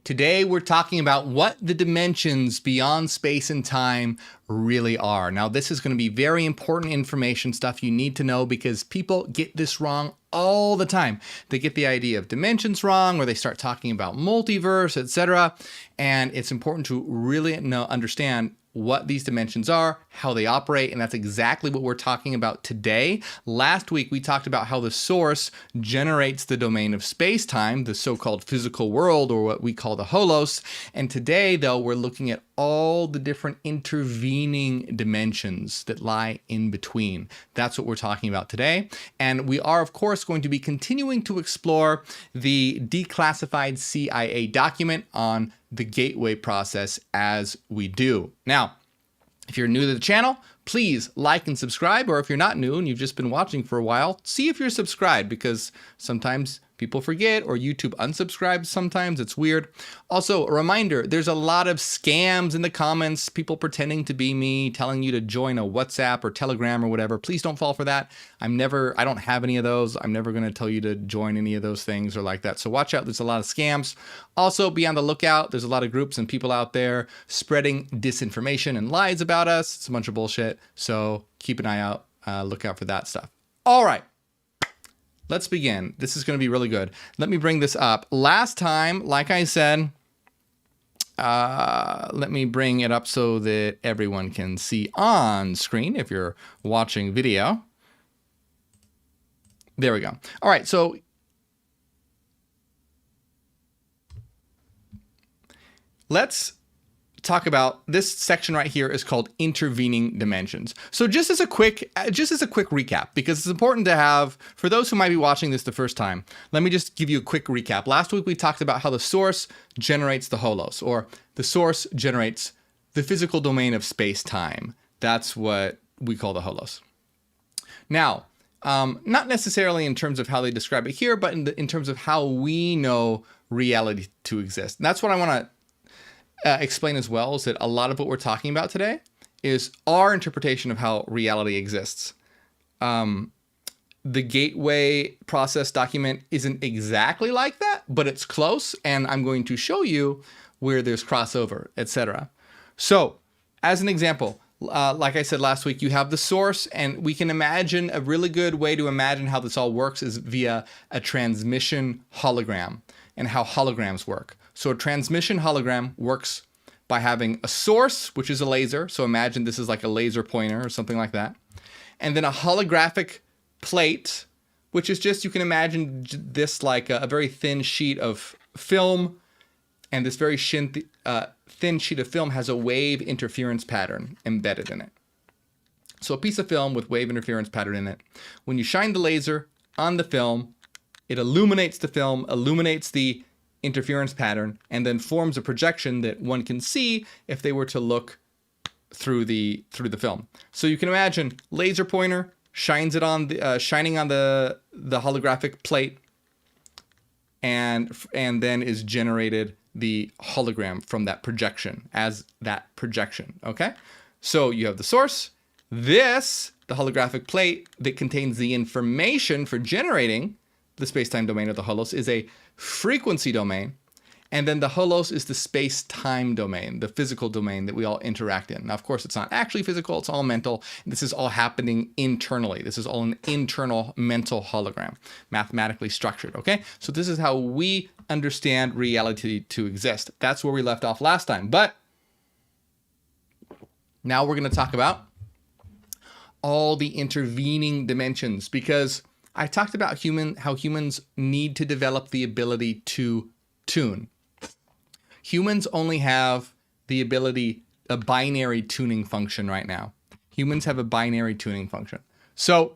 Today we're talking about what the dimensions beyond space and time really are. Now this is going to be very important information, stuff you need to know, because people get this wrong all the time. They get the idea of dimensions wrong, or they start talking about multiverse, etc. And it's important to really understand what these dimensions are, how they operate, and that's exactly what we're talking about today. Last week, we talked about how the source generates the domain of space-time, the so-called physical world, or what we call the holos. And today, though, we're looking at all the different intervening dimensions that lie in between. That's what we're talking about today. And we are, of course, going to be continuing to explore the declassified CIA document on the gateway process as we do. Now, if you're new to the channel, please like and subscribe, or if you're not new and you've just been watching for a while, see if you're subscribed, because sometimes people forget, or YouTube unsubscribes sometimes. It's weird. Also, a reminder, there's a lot of scams in the comments, people pretending to be me, telling you to join a WhatsApp or Telegram or whatever. Please don't fall for that. I don't have any of those. I'm never going to tell you to join any of those things or like that. So watch out. There's a lot of scams. Also, be on the lookout. There's a lot of groups and people out there spreading disinformation and lies about us. It's a bunch of bullshit. So keep an eye out. Look out for that stuff. All right. Let's begin. This is going to be really good. Let me bring this up. Last time, like I said, let me bring it up so that everyone can see on screen if you're watching video. There we go. All right, so let's talk about this section right here is called intervening dimensions. So just as a quick recap, because it's important to have, for those who might be watching this the first time, let me just give you a quick recap. Last week we talked about how the source generates the holos, or the source generates the physical domain of space-time. That's what we call the holos. Now, not necessarily in terms of how they describe it here, but in terms of how we know reality to exist. And that's what I want to explain as well, is that a lot of what we're talking about today is our interpretation of how reality exists. The gateway process document isn't exactly like that, but it's close, and I'm going to show you where there's crossover, etc. So, as an example, like I said last week, you have the source, and we can imagine a really good way to imagine how this all works is via a transmission hologram and how holograms work. So a transmission hologram works by having a source, which is a laser. So imagine this is like a laser pointer or something like that. And then a holographic plate, which is just, you can imagine this like a very thin sheet of film. And this very thin sheet of film has a wave interference pattern embedded in it. So a piece of film with wave interference pattern in it. When you shine the laser on the film, it illuminates the film, illuminates the interference pattern, and then forms a projection that one can see if they were to look through the film. So you can imagine laser pointer shines it on the shining on the holographic plate, and then is generated the hologram from that projection as that projection. Okay, so you have the source. This, the holographic plate that contains the information for generating the space-time domain of the holos, is a frequency domain, and then the holos is the space-time domain, the physical domain that we all interact in. Now, of course, it's not actually physical, it's all mental. This is all happening internally. This is all an internal mental hologram, mathematically structured, okay? So this is how we understand reality to exist. That's where we left off last time. But now we're going to talk about all the intervening dimensions, because I talked about how humans need to develop the ability to tune. Humans only have the ability, a binary tuning function right now. Humans have a binary tuning function. So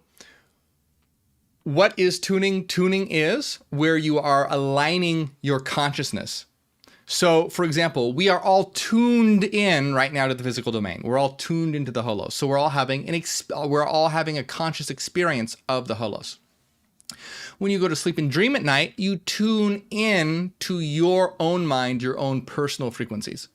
what is tuning? Tuning is where you are aligning your consciousness. So, for example, we are all tuned in right now to the physical domain. We're all tuned into the holos. So we're all having a conscious experience of the holos. When you go to sleep and dream at night, you tune in to your own mind, your own personal frequencies.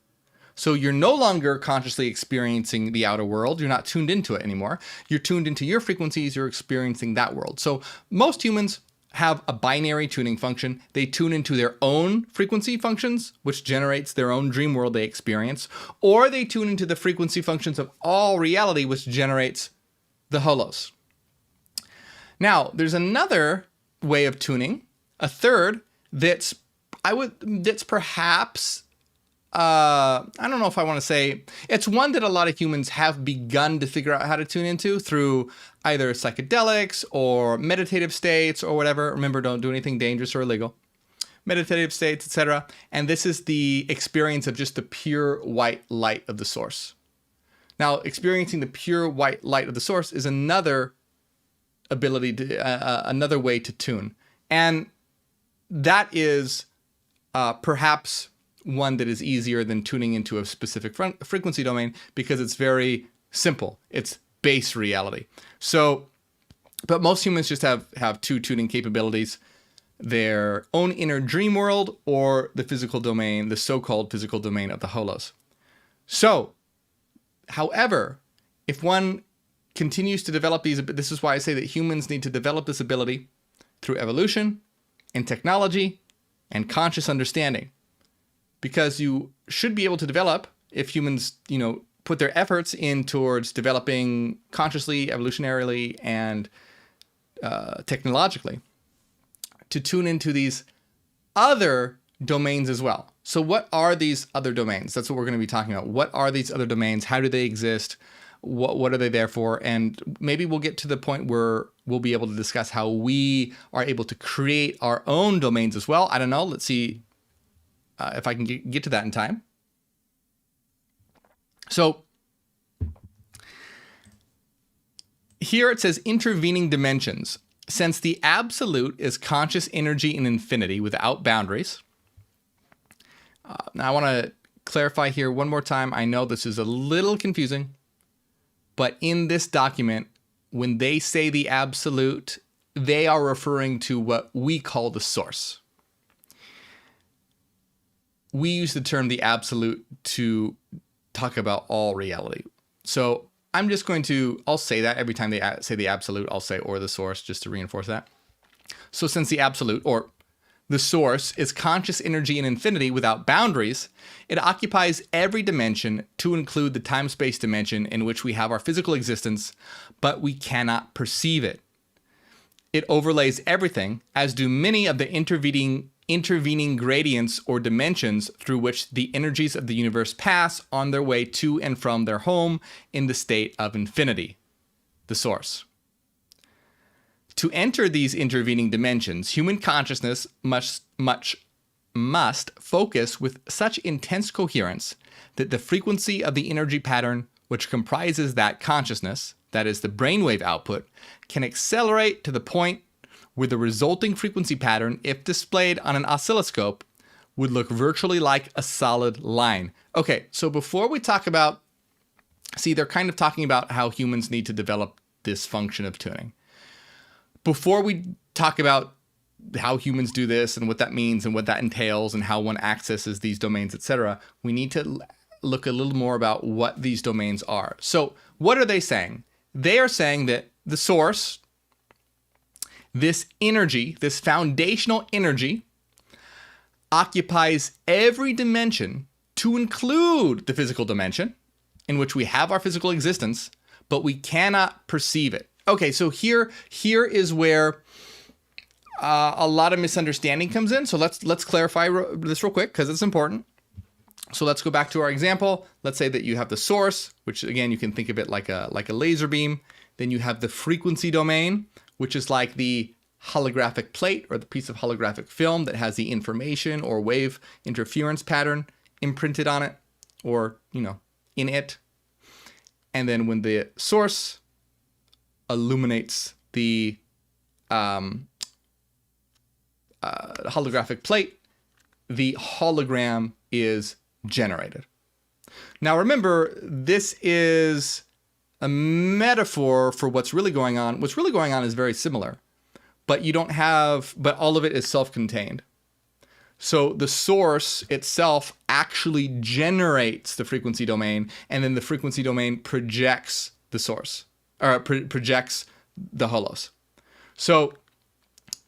So you're no longer consciously experiencing the outer world. You're not tuned into it anymore. You're tuned into your frequencies. You're experiencing that world. So most humans have a binary tuning function. They tune into their own frequency functions, which generates their own dream world they experience, or they tune into the frequency functions of all reality, which generates the holos. Now, there's another way of tuning, a third, that's perhaps, I don't know if I want to say, it's one that a lot of humans have begun to figure out how to tune into through either psychedelics or meditative states or whatever. Remember, don't do anything dangerous or illegal. Meditative states, etc. And this is the experience of just the pure white light of the source. Now, experiencing the pure white light of the source is another ability to, another way to tune. And that is perhaps one that is easier than tuning into a specific frequency domain because it's very simple. It's base reality. So, but most humans just have two tuning capabilities: their own inner dream world or the physical domain, the so-called physical domain of the holos. So, however, if one continues to develop these, this is why I say that humans need to develop this ability through evolution and technology and conscious understanding. Because you should be able to develop, if humans, put their efforts in towards developing consciously, evolutionarily, and technologically, to tune into these other domains as well. So what are these other domains? That's what we're going to be talking about. What are these other domains? How do they exist? What are they there for? And maybe we'll get to the point where we'll be able to discuss how we are able to create our own domains as well. I don't know. Let's see if I can get to that in time. So here it says intervening dimensions. Since the absolute is conscious energy in infinity without boundaries. Now I want to clarify here one more time. I know this is a little confusing, but in this document, when they say the absolute, they are referring to what we call the source. We use the term the absolute to talk about all reality. So I'm just going to, I'll say that every time they say the absolute, I'll say or the source just to reinforce that. So since the absolute or the source is conscious energy in infinity without boundaries, it occupies every dimension to include the time-space dimension in which we have our physical existence, but we cannot perceive it. It overlays everything, as do many of the intervening gradients or dimensions through which the energies of the universe pass on their way to and from their home in the state of infinity, the source. To enter these intervening dimensions, human consciousness must focus with such intense coherence that the frequency of the energy pattern which comprises that consciousness, that is the brainwave output, can accelerate to the point where the resulting frequency pattern, if displayed on an oscilloscope, would look virtually like a solid line. Okay, so before we talk about, see, they're kind of talking about how humans need to develop this function of tuning. Before we talk about how humans do this and what that means and what that entails and how one accesses these domains, etc., we need to look a little more about what these domains are. So what are they saying? They are saying that the source, this energy, this foundational energy, occupies every dimension to include the physical dimension in which we have our physical existence, but we cannot perceive it. Okay, so here is where a lot of misunderstanding comes in. So let's clarify this real quick because it's important. So let's go back to our example. Let's say that you have the source, which again you can think of it like a laser beam. Then you have the frequency domain, which is like the holographic plate or the piece of holographic film that has the information or wave interference pattern imprinted on it, or in it. And then when the source illuminates the holographic plate, the hologram is generated. Now remember, this is a metaphor for what's really going on. What's really going on is very similar, but but all of it is self-contained. So the source itself actually generates the frequency domain, and then the frequency domain projects the source, or projects the holos. So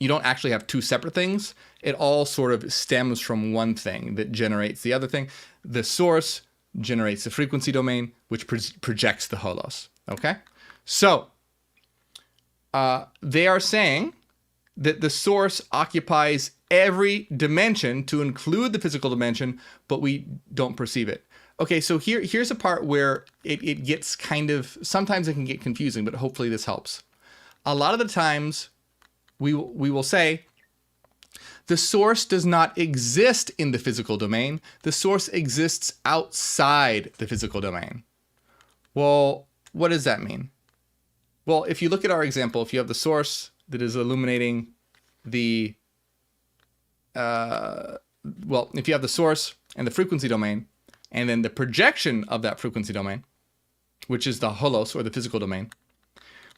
you don't actually have two separate things. It all sort of stems from one thing that generates the other thing. The source generates the frequency domain, which projects the holos. Okay? So they are saying that the source occupies every dimension to include the physical dimension, but we don't perceive it. Okay, so here's a part where it gets kind of, sometimes it can get confusing, but hopefully this helps. A lot of the times we will say, the source does not exist in the physical domain. The source exists outside the physical domain. Well, what does that mean? Well, if you look at our example, if you have the source that is illuminating the, if you have the source and the frequency domain, and then the projection of that frequency domain, which is the holos or the physical domain,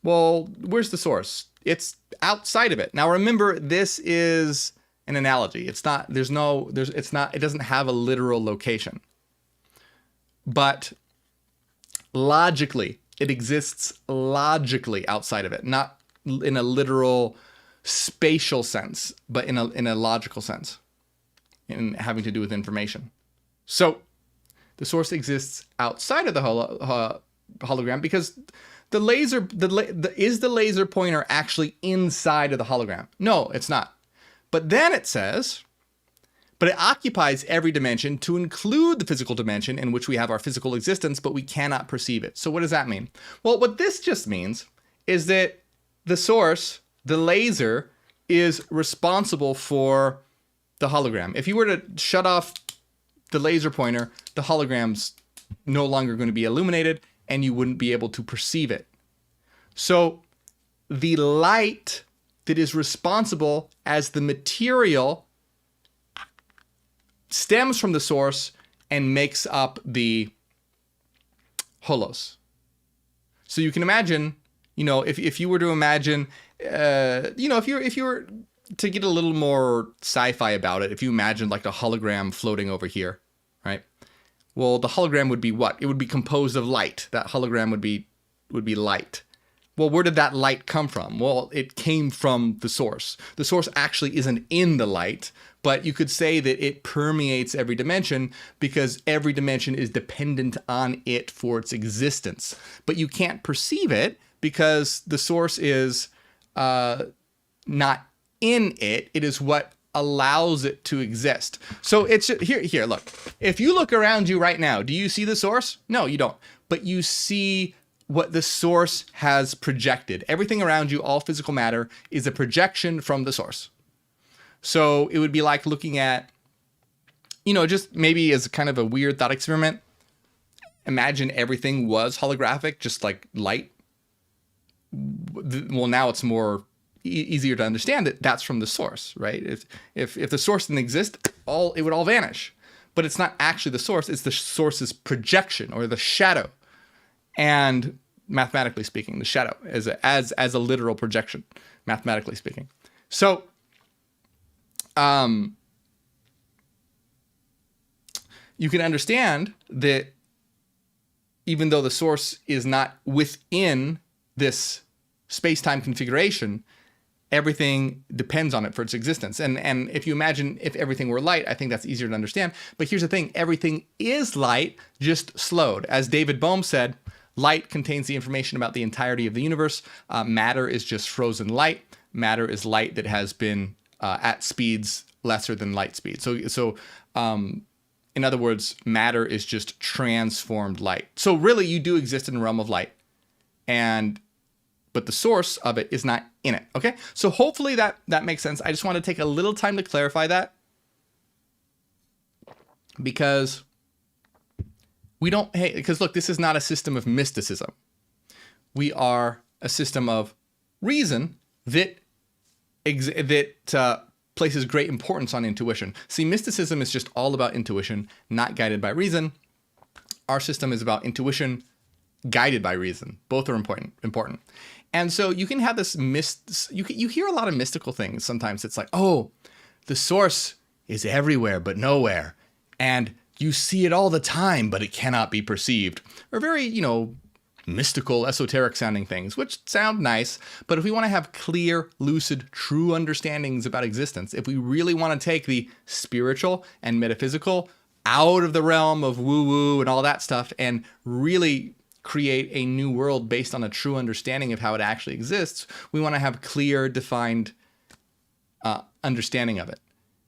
well, where's the source? It's outside of it. Now remember, this is an analogy. It's not, it doesn't have a literal location. But logically, it exists logically outside of it, not in a literal spatial sense, but in a logical sense, in having to do with information. So the source exists outside of the hologram because the laser, is the laser pointer actually inside of the hologram? No, it's not. But then it says, but it occupies every dimension to include the physical dimension in which we have our physical existence, but we cannot perceive it. So what does that mean? Well, what this just means is that the source, the laser, is responsible for the hologram. If you were to shut off the laser pointer, the hologram's no longer going to be illuminated and you wouldn't be able to perceive it. So the light that is responsible as the material stems from the source and makes up the holos. So you can imagine, if you were to imagine, if you were to get a little more sci-fi about it, if you imagine like a hologram floating over here, right? Well, the hologram would be what? It would be composed of light. That hologram would be light. Well, where did that light come from? Well, it came from the source. The source actually isn't in the light, but you could say that it permeates every dimension because every dimension is dependent on it for its existence. But you can't perceive it because the source is not in it. It is what allows it to exist. So it's here, look. If you look around you right now, do you see the source? No, you don't. But you see what the source has projected. Everything around you, all physical matter, is a projection from the source. So it would be like looking at, just maybe as kind of a weird thought experiment, imagine everything was holographic, just like light. Well, now it's more easier to understand that that's from the source, right? If the source didn't exist, it would all vanish. But it's not actually the source, it's the source's projection or the shadow. And mathematically speaking, the shadow as a literal projection, mathematically speaking. So you can understand that even though the source is not within this space-time configuration, everything depends on it for its existence. And if you imagine if everything were light, I think that's easier to understand. But here's the thing, everything is light, just slowed. As David Bohm said, light contains the information about the entirety of the universe. Matter is just frozen light. Matter is light that has been at speeds lesser than light speed. So in other words, matter is just transformed light. So really, you do exist in the realm of light, but the source of it is not in it. Okay, so hopefully that makes sense. I just want to take a little time to clarify that because look, this is not a system of mysticism. We are a system of reason that places great importance on intuition. See, mysticism is just all about intuition, not guided by reason. Our system is about intuition, guided by reason. Both are important. And so you can have this you hear a lot of mystical things. Sometimes it's like, oh, the source is everywhere but nowhere. And you see it all the time, but it cannot be perceived. Or very, mystical, esoteric sounding things, which sound nice. But if we want to have clear, lucid, true understandings about existence, if we really want to take the spiritual and metaphysical out of the realm of woo-woo and all that stuff and really create a new world based on a true understanding of how it actually exists, we want to have clear, defined understanding of it.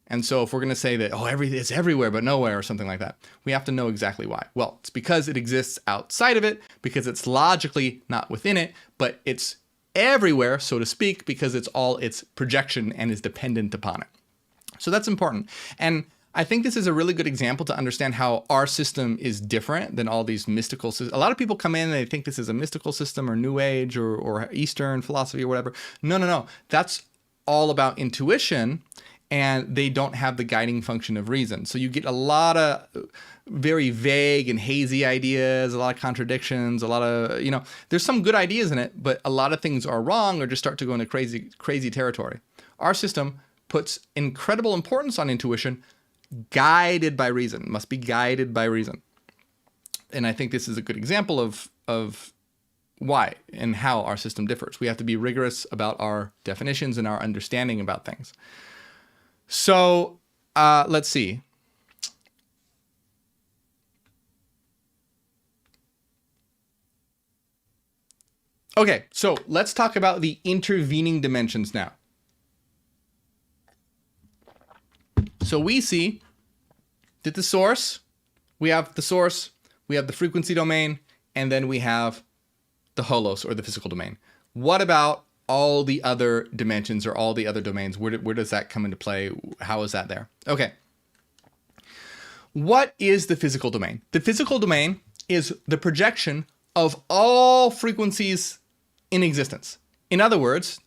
And so if we're going to say that, oh, it's everywhere but nowhere or something like that, we have to know exactly why. Well, it's because it exists outside of it, because it's logically not within it, but it's everywhere, so to speak, because it's all its projection and is dependent upon it. So that's important. And I think this is a really good example to understand how our system is different than all these mystical systems. A lot of people come in and they think this is a mystical system or New Age or Eastern philosophy or whatever. No. That's all about intuition, and they don't have the guiding function of reason. So you get a lot of very vague and hazy ideas, a lot of contradictions, a lot of, there's some good ideas in it, but a lot of things are wrong or just start to go into crazy territory. Our system puts incredible importance on intuition, guided by reason, must be guided by reason. And I think this is a good example of why and how our system differs. We have to be rigorous about our definitions and our understanding about things. So let's see. Okay, so let's talk about the intervening dimensions now. So we see that we have the frequency domain, and then we have the holos or the physical domain. What about all the other dimensions or all the other domains? Where does that come into play? How is that there? Okay. What is the physical domain? The physical domain is the projection of all frequencies in existence. In other words,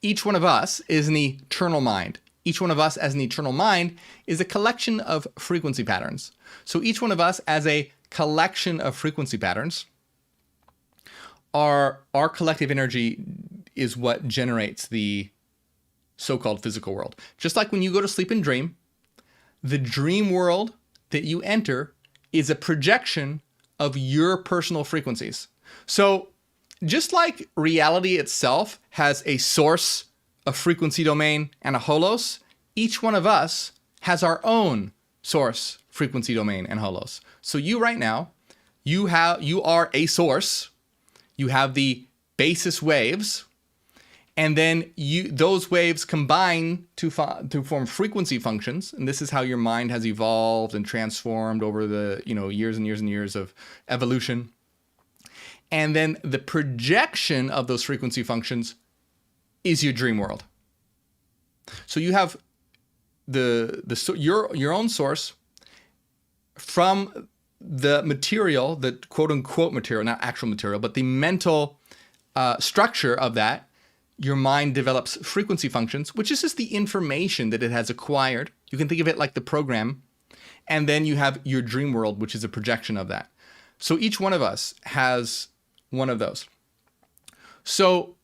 each one of us is an eternal mind. Each one of us as an eternal mind is a collection of frequency patterns. So each one of us as a collection of frequency patterns, our collective energy is what generates the so-called physical world. Just like when you go to sleep and dream, the dream world that you enter is a projection of your personal frequencies. So just like reality itself has a source, a frequency domain, and a holos, each one of us has our own source, frequency domain, and holos. So you right now, you are a source, you have the basis waves, and then those waves combine to form frequency functions, and this is how your mind has evolved and transformed over the years and years and years of evolution. And then the projection of those frequency functions is your dream world. So you have your own source from the material, the quote unquote material, not actual material, but the mental structure of that. Your mind develops frequency functions, which is just the information that it has acquired. You can think of it like the program. And then you have your dream world, which is a projection of that. So each one of us has one of those. So,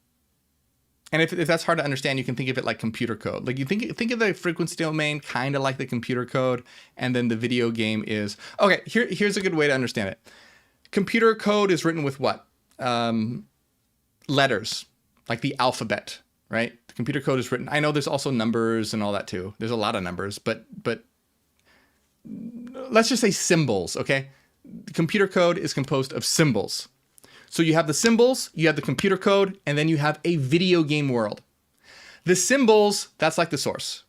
and if that's hard to understand, you can think of it like computer code. Like you think of the frequency domain kind of like the computer code, and then the video game is... Okay, here's a good way to understand it. Computer code is written with what? Letters, like the alphabet, right? The computer code is written... I know there's also numbers and all that too. There's a lot of numbers, but let's just say symbols, okay? The computer code is composed of symbols. So you have the symbols, you have the computer code, and then you have a video game world. The symbols, that's like the source,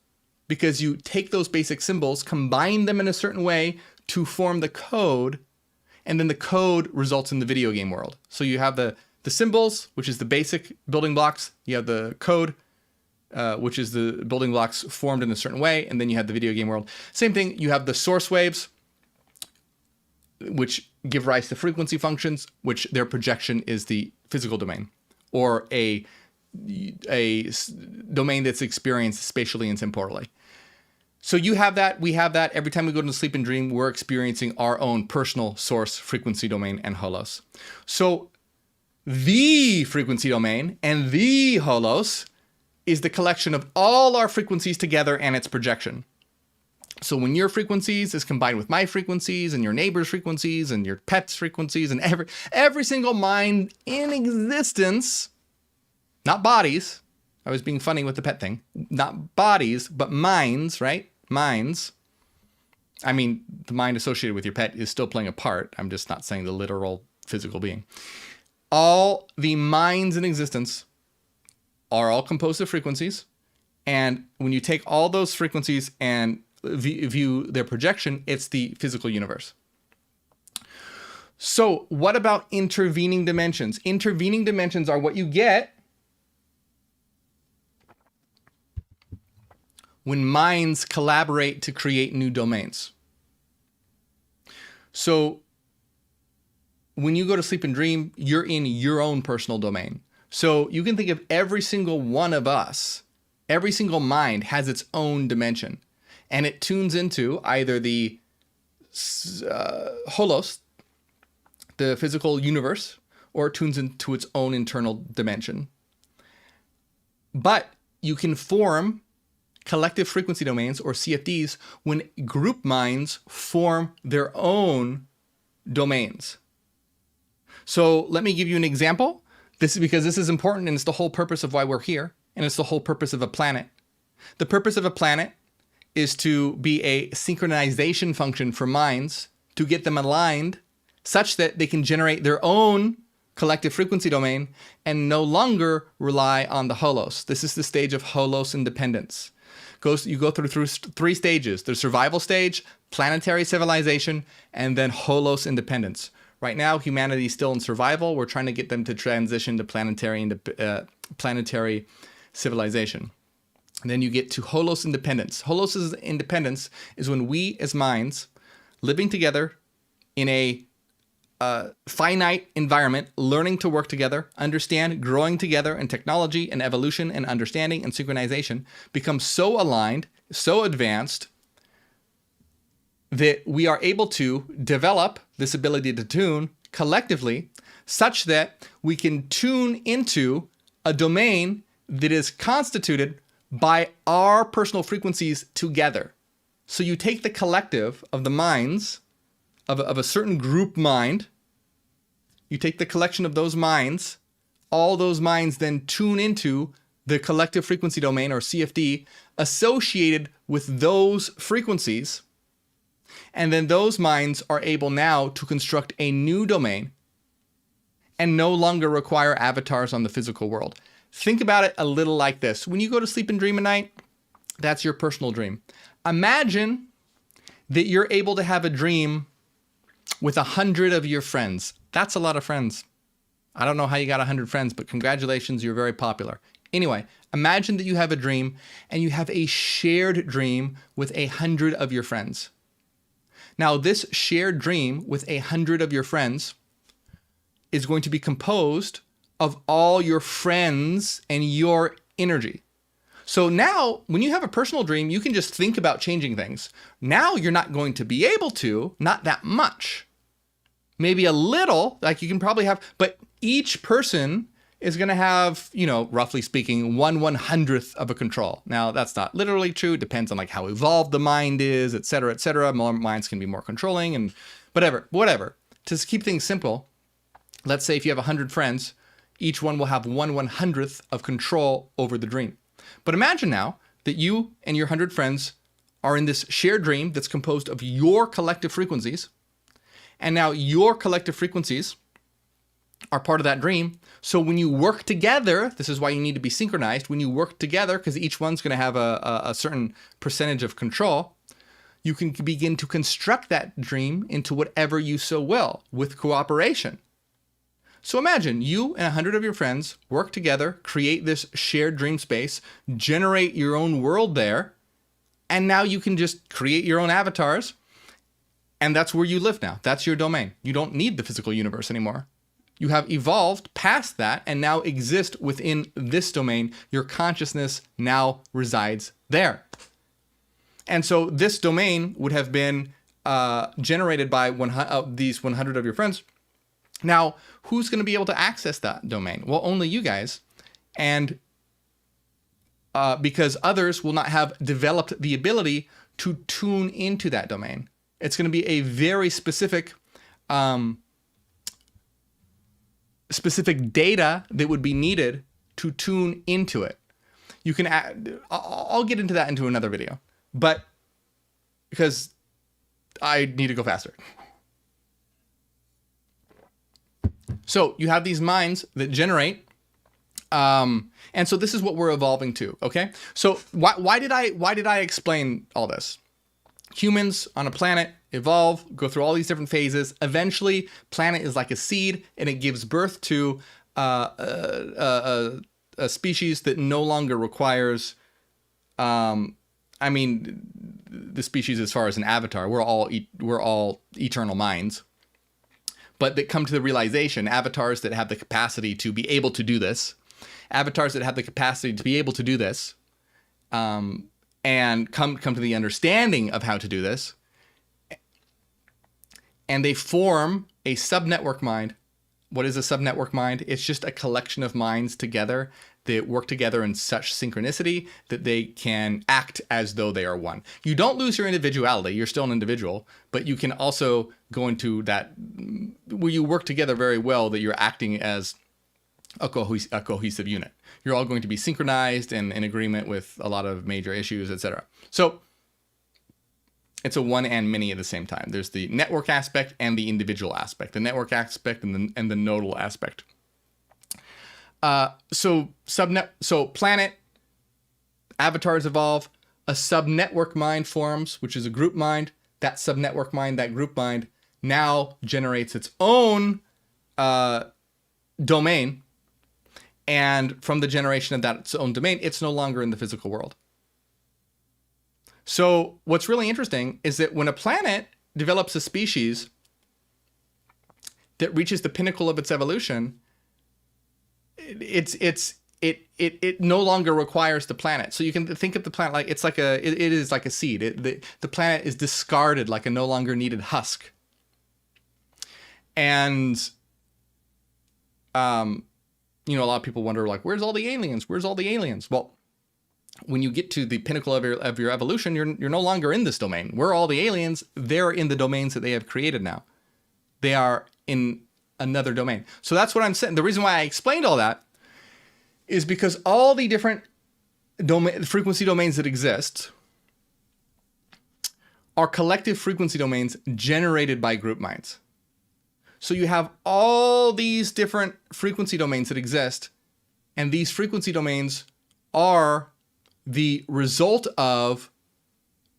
because you take those basic symbols, combine them in a certain way to form the code, and then the code results in the video game world. So you have the symbols, which is the basic building blocks. You have the code, which is the building blocks formed in a certain way, and then you have the video game world. Same thing, you have the source waves, which give rise to frequency functions, which their projection is the physical domain, or a domain that's experienced spatially and temporally. So you have that, we have that. Every time we go to sleep and dream, we're experiencing our own personal source, frequency domain, and holos. So the frequency domain and the holos is the collection of all our frequencies together and its projection. So when your frequencies is combined with my frequencies and your neighbor's frequencies and your pet's frequencies and every single mind in existence, not bodies. I was being funny with the pet thing. Not bodies, but minds, right? Minds. I mean, the mind associated with your pet is still playing a part. I'm just not saying the literal physical being. All the minds in existence are all composed of frequencies. And when you take all those frequencies and view their projection, it's the physical universe. So what about intervening dimensions? Intervening dimensions are what you get when minds collaborate to create new domains. So when you go to sleep and dream, you're in your own personal domain. So you can think of every single one of us, every single mind has its own dimension. And it tunes into either the holos, the physical universe, or it tunes into its own internal dimension. But you can form collective frequency domains, or CFDs, when group minds form their own domains. So let me give you an example. This is because this is important, and it's the whole purpose of why we're here, and it's the whole purpose of a planet. The purpose of a planet is to be a synchronization function for minds to get them aligned such that they can generate their own collective frequency domain and no longer rely on the holos. This is the stage of holos independence. You go through three stages: the survival stage, planetary civilization, and then holos independence. Right now, humanity is still in survival. We're trying to get them to transition to planetary civilization. And then you get to holos independence. Holos independence is when we as minds living together in a finite environment, learning to work together, understand, growing together in technology and evolution and understanding and synchronization, become so aligned, so advanced, that we are able to develop this ability to tune collectively such that we can tune into a domain that is constituted by our personal frequencies together. So you take the collective of the minds of a certain group mind, you take the collection of those minds, all those minds then tune into the collective frequency domain, or CFD, associated with those frequencies, and then those minds are able now to construct a new domain and no longer require avatars on the physical world. Think about it a little like this. When you go to sleep and dream at night, that's your personal dream. Imagine that you're able to have a dream with 100 of your friends. That's a lot of friends. I don't know how you got 100 friends, but congratulations, you're very popular. Anyway, imagine that you have a dream and you have a shared dream with 100 of your friends. Now, this shared dream with 100 of your friends is going to be composed of all your friends and your energy. So now, when you have a personal dream, you can just think about changing things. Now you're not going to be able to, not that much. Maybe a little, like you can probably have, but each person is going to have, roughly speaking, 1/100th of a control. Now, that's not literally true. It depends on like how evolved the mind is, et cetera, et cetera. More minds can be more controlling and whatever. To keep things simple, let's say if you have 100 friends, each one will have 1/100th of control over the dream. But imagine now that you and your 100 friends are in this shared dream that's composed of your collective frequencies. And now your collective frequencies are part of that dream. So when you work together, this is why you need to be synchronized. When you work together, because each one's going to have a certain percentage of control, you can begin to construct that dream into whatever you so will with cooperation. So imagine you and 100 of your friends work together, create this shared dream space, generate your own world there, and now you can just create your own avatars, and that's where you live now. That's your domain. You don't need the physical universe anymore. You have evolved past that and now exist within this domain. Your consciousness now resides there. And so this domain would have been generated by these 100 of your friends. Now, who's going to be able to access that domain? Well, only you guys. And because others will not have developed the ability to tune into that domain. It's going to be a very specific specific data that would be needed to tune into it. You can add, I'll get into that into another video, but because I need to go faster. So you have these minds that generate, and so this is what we're evolving to. Okay. So why did I explain all this? Humans on a planet evolve, go through all these different phases. Eventually, planet is like a seed, and it gives birth to a species that no longer requires. I mean, the species as far as an avatar, we're all eternal minds, but that come to the realization, avatars that have the capacity to be able to do this, and come to the understanding of how to do this, and they form a subnetwork mind. What is a subnetwork mind? It's just a collection of minds together that work together in such synchronicity that they can act as though they are one. You don't lose your individuality. You're still an individual, but you can also go into that where you work together very well, that you're acting as a cohesive unit. You're all going to be synchronized and in agreement with a lot of major issues, etc. So it's a one and many at the same time. There's the network aspect and the individual aspect, the network aspect and the nodal aspect. So planet, avatars evolve, a subnetwork mind forms, which is a group mind. That subnetwork mind, that group mind, now generates its own domain. And from the generation of that its own domain, it's no longer in the physical world. So what's really interesting is that when a planet develops a species that reaches the pinnacle of its evolution, it no longer requires the planet. So you can think of the planet like it is like a seed. The planet is discarded like a no longer needed husk. And a lot of people wonder, like, where's all the aliens? Where's all the aliens? Well, when you get to the pinnacle of your evolution, you're no longer in this domain. Where are all the aliens? They're in the domains that they have created now. They are in another domain. So that's what I'm saying. The reason why I explained all that is because all the different frequency domains that exist are collective frequency domains generated by group minds. So you have all these different frequency domains that exist, and these frequency domains are the result of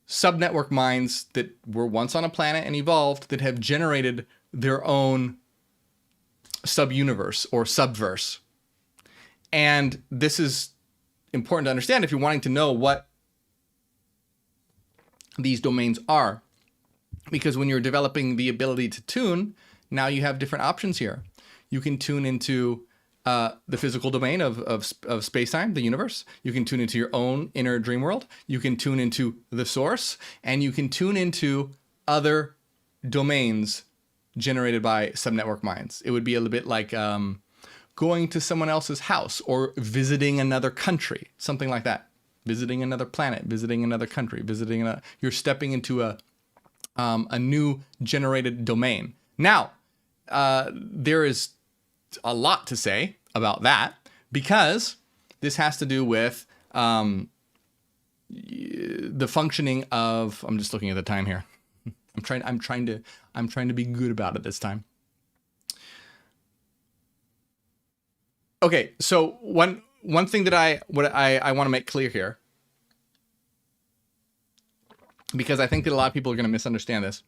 subnetwork minds that were once on a planet and evolved, that have generated their own subuniverse or subverse. And this is important to understand if you're wanting to know what these domains are, because when you're developing the ability to tune, now you have different options here. You can tune into the physical domain of space-time, the universe. You can tune into your own inner dream world. You can tune into the source, and you can tune into other domains generated by subnetwork minds. It would be a little bit like going to someone else's house or visiting another country, something like that. Visiting another planet, visiting another country, you're stepping into a new generated domain. Now, there is a lot to say about that, because this has to do with the functioning of. I'm just looking at the time here. I'm trying to be good about it this time. Okay, so one thing that I want to make clear here, because I think that a lot of people are going to misunderstand this.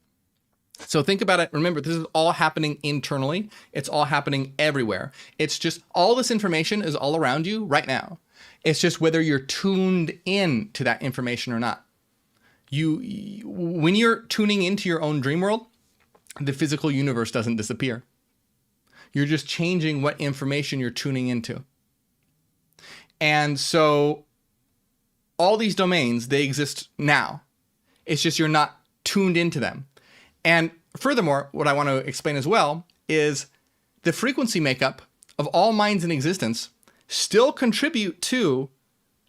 So think about it. Remember, this is all happening internally. It's all happening everywhere. It's just all this information is all around you right now. It's just whether you're tuned in to that information or not. When you're tuning into your own dream world, the physical universe doesn't disappear. You're just changing what information you're tuning into. And so all these domains, they exist now. It's just you're not tuned into them. And furthermore, what I want to explain as well is the frequency makeup of all minds in existence still contribute to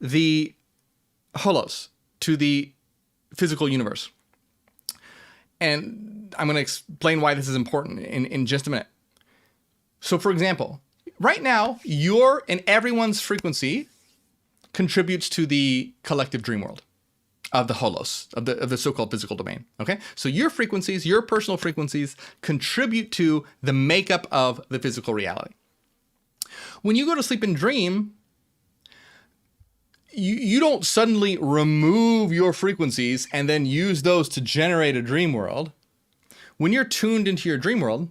the holos, to the physical universe. And I'm going to explain why this is important in just a minute. So for example, right now, your and everyone's frequency contributes to the collective dream world of the holos, of the so-called physical domain, okay? So your frequencies, your personal frequencies, contribute to the makeup of the physical reality. When you go to sleep and dream, you don't suddenly remove your frequencies and then use those to generate a dream world. When you're tuned into your dream world,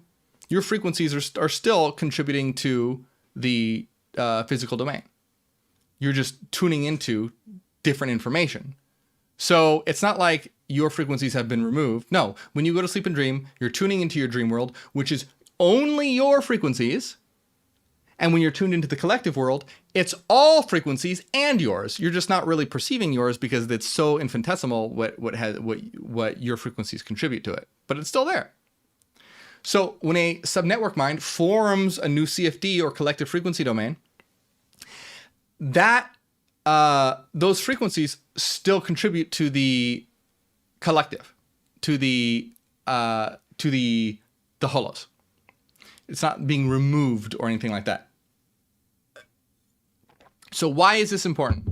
your frequencies are still contributing to the physical domain. You're just tuning into different information. So it's not like your frequencies have been removed. No, when you go to sleep and dream, you're tuning into your dream world, which is only your frequencies. And when you're tuned into the collective world, it's all frequencies and yours. You're just not really perceiving yours because it's so infinitesimal what your frequencies contribute to it. But it's still there. So when a subnetwork mind forms a new CFD or collective frequency domain, that those frequencies still contribute to the collective, to the holos. It's not being removed or anything like that. So why is this important?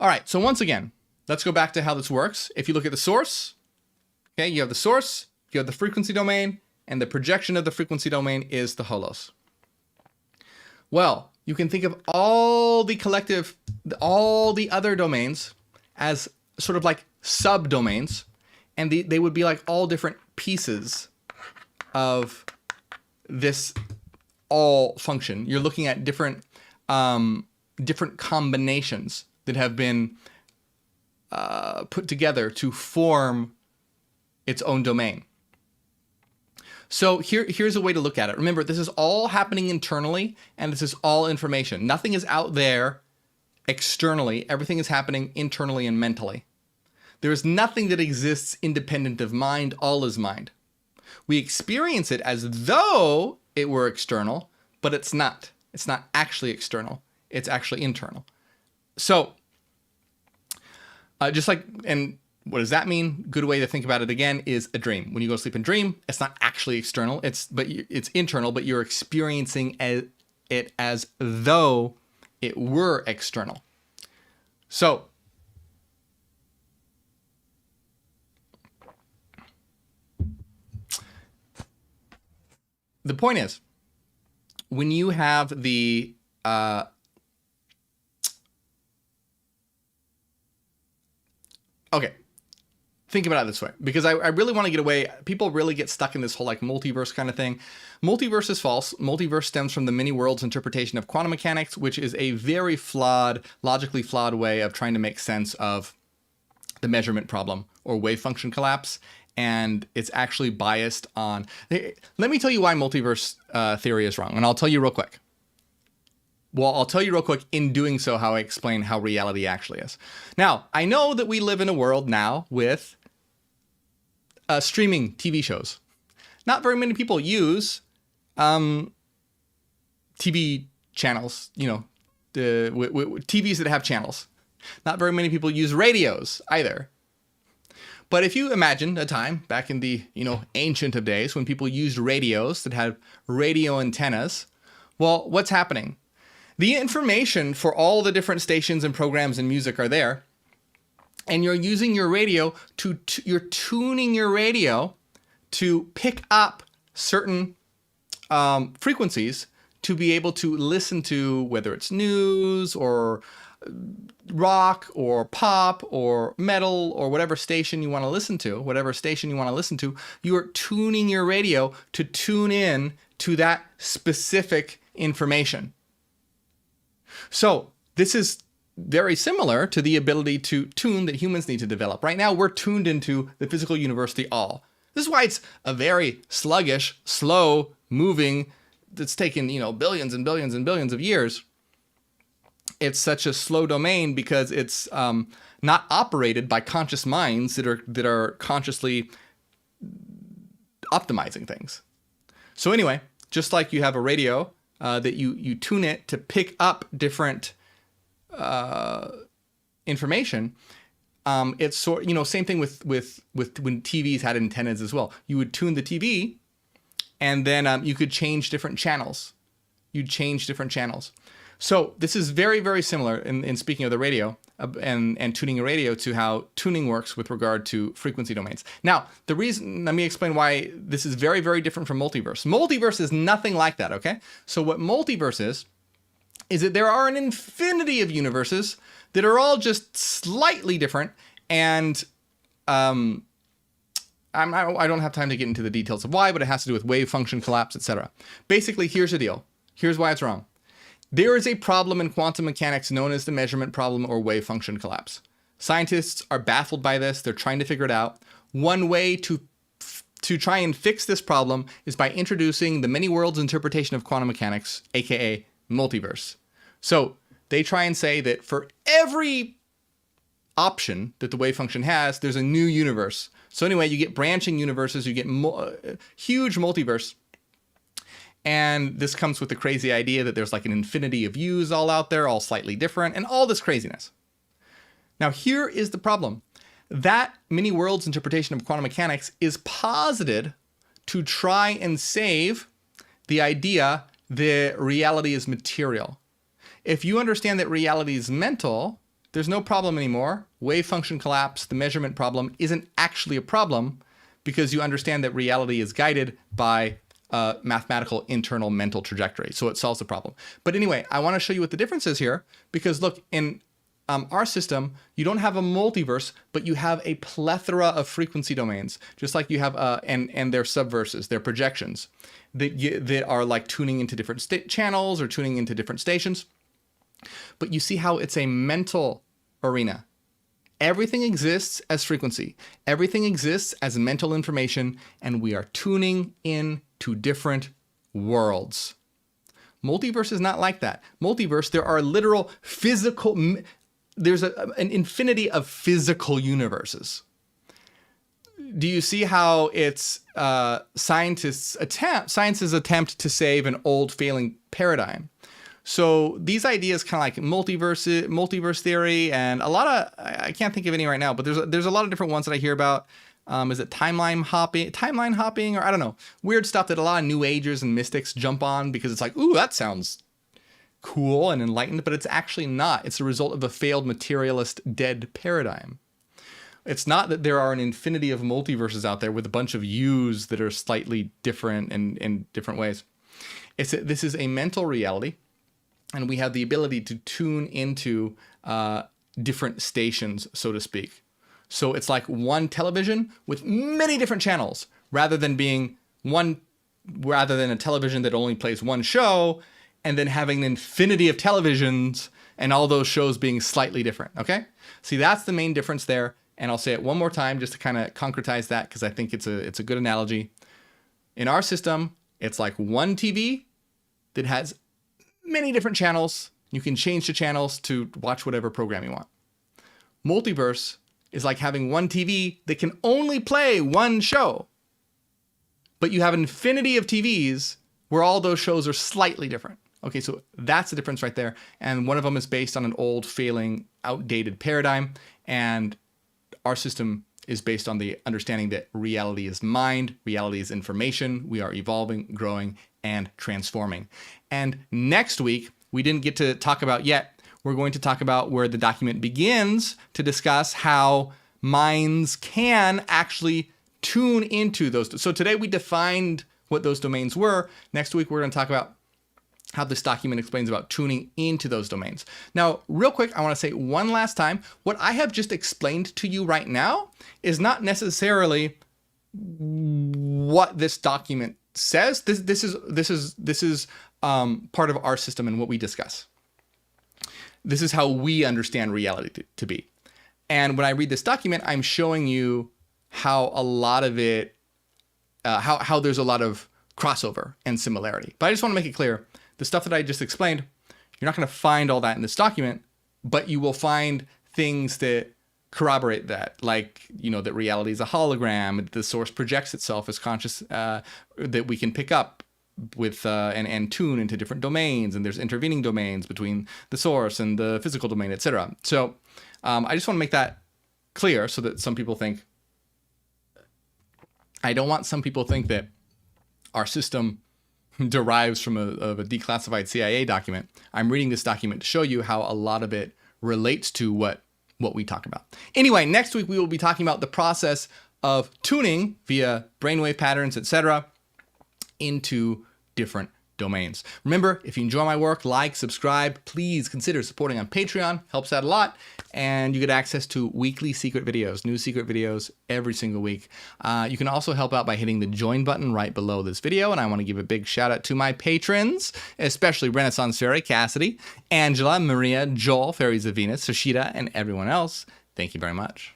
All right, so once again, let's go back to how this works. If you look at the source, okay, you have the source, you have the frequency domain, and the projection of the frequency domain is the holos. Well, you can think of all the collective, all the other domains as sort of like subdomains, and they would be like all different pieces of this all function. You're looking at different combinations that have been put together to form its own domain. So here's a way to look at it. Remember, this is all happening internally, and this is all information. Nothing is out there externally. Everything is happening internally and mentally. There is nothing that exists independent of mind. All is mind. We experience it as though it were external, but it's not. It's not actually external. It's actually internal. So, just like, and what does that mean? Good way to think about it again is a dream. When you go to sleep and dream, it's not actually external. It's internal, but you're experiencing it as though it were external. So, the point is, when you have the okay, think about it this way, because I really want to get away. People really get stuck in this whole like multiverse kind of thing. Multiverse is false. Multiverse stems from the many worlds interpretation of quantum mechanics, which is a very flawed, logically flawed way of trying to make sense of the measurement problem or wave function collapse. And it's actually biased on... Let me tell you why multiverse theory is wrong, and I'll tell you real quick. Well, I'll tell you real quick in doing so how I explain how reality actually is. Now, I know that we live in a world now with streaming TV shows. Not very many people use TV channels, you know, TVs that have channels. Not very many people use radios either. But if you imagine a time back in the, ancient of days when people used radios that had radio antennas, well, what's happening? The information for all the different stations and programs and music are there, and you're using your radio you're tuning your radio to pick up certain frequencies to be able to listen to, whether it's news or rock or pop or metal or whatever station you want to listen to, you are tuning your radio to tune in to that specific information. So this is very similar to the ability to tune that humans need to develop. Right now, we're tuned into the physical universe, the all. This is why it's a very sluggish, slow moving, that's taken, billions and billions and billions of years. It's such a slow domain because it's not operated by conscious minds that are consciously optimizing things. So anyway, just like you have a radio that you tune it to pick up different information, it's same thing with when TVs had antennas as well. You would tune the TV, and then you could change different channels. You'd change different channels. So this is very, very similar in speaking of the radio and tuning a radio to how tuning works with regard to frequency domains. Now, let me explain why this is very, very different from multiverse. Multiverse is nothing like that, okay? So what multiverse is that there are an infinity of universes that are all just slightly different, and I don't have time to get into the details of why, but it has to do with wave function collapse, etc. Basically, here's the deal. Here's why it's wrong. There is a problem in quantum mechanics known as the measurement problem or wave function collapse. Scientists are baffled by this. They're trying to figure it out. One way to try and fix this problem is by introducing the many worlds interpretation of quantum mechanics, aka multiverse. So they try and say that for every option that the wave function has, there's a new universe. So anyway, you get branching universes, you get huge multiverse. And this comes with the crazy idea that there's like an infinity of views all out there, all slightly different, and all this craziness. Now, here is the problem. That many worlds interpretation of quantum mechanics is posited to try and save the idea that reality is material. If you understand that reality is mental, there's no problem anymore. Wave function collapse, the measurement problem, isn't actually a problem because you understand that reality is guided by mathematical internal mental trajectory. So it solves the problem. But anyway, I want to show you what the difference is here, because look, in our system, you don't have a multiverse, but you have a plethora of frequency domains, just like you have, and their subverses, their projections that are like tuning into different channels or tuning into different stations. But you see how it's a mental arena. Everything exists as frequency. Everything exists as mental information, and we are tuning in to different worlds. Multiverse is not like that. Multiverse, there are literal physical, there's an infinity of physical universes. Do you see how it's science's attempt to save an old failing paradigm? So these ideas kind of like multiverse theory, and a lot of, I can't think of any right now, but there's a lot of different ones that I hear about. Is it timeline hopping, or I don't know, weird stuff that a lot of New Agers and mystics jump on because it's like, ooh, that sounds cool and enlightened, but it's actually not. It's a result of a failed materialist dead paradigm. It's not that there are an infinity of multiverses out there with a bunch of yous that are slightly different in different ways. This is a mental reality, and we have the ability to tune into different stations, so to speak. So it's like one television with many different channels, rather than a television that only plays one show, and then having an infinity of televisions and all those shows being slightly different. Okay? See, that's the main difference there. And I'll say it one more time just to kind of concretize that, because I think it's a good analogy. In our system, it's like one TV that has many different channels. You can change the channels to watch whatever program you want. Multiverse is like having one TV that can only play one show, but you have an infinity of TVs where all those shows are slightly different. Okay, so that's the difference right there. And one of them is based on an old, failing, outdated paradigm, and our system is based on the understanding that reality is mind, reality is information. We are evolving, growing, and transforming. And next week, we didn't get to talk about yet, we're going to talk about where the document begins to discuss how minds can actually tune into those. So today we defined what those domains were. Next week, we're going to talk about how this document explains about tuning into those domains. Now, real quick, I want to say one last time, what I have just explained to you right now is not necessarily what this document says. This is part of our system and what we discuss. This is how we understand reality to be. And when I read this document, I'm showing you how a lot of it, how there's a lot of crossover and similarity. But I just want to make it clear, the stuff that I just explained, you're not going to find all that in this document, but you will find things that corroborate that, like, that reality is a hologram, the source projects itself as conscious, that we can pick up with and tune into different domains, and there's intervening domains between the source and the physical domain, etc. So I just want to make that clear so that some people think, I don't want some people think that our system derives from a declassified CIA document. I'm reading this document to show you how a lot of it relates to what we talk about. Anyway, next week we will be talking about the process of tuning via brainwave patterns, etc., into different domains. Remember, if you enjoy my work, like, subscribe, please consider supporting on Patreon. Helps out a lot. And you get access to weekly secret videos, new secret videos every single week. You can also help out by hitting the join button right below this video. And I want to give a big shout out to my patrons, especially Renaissance Fairy, Cassidy, Angela, Maria, Joel, Fairies of Venus, Sashida, and everyone else. Thank you very much.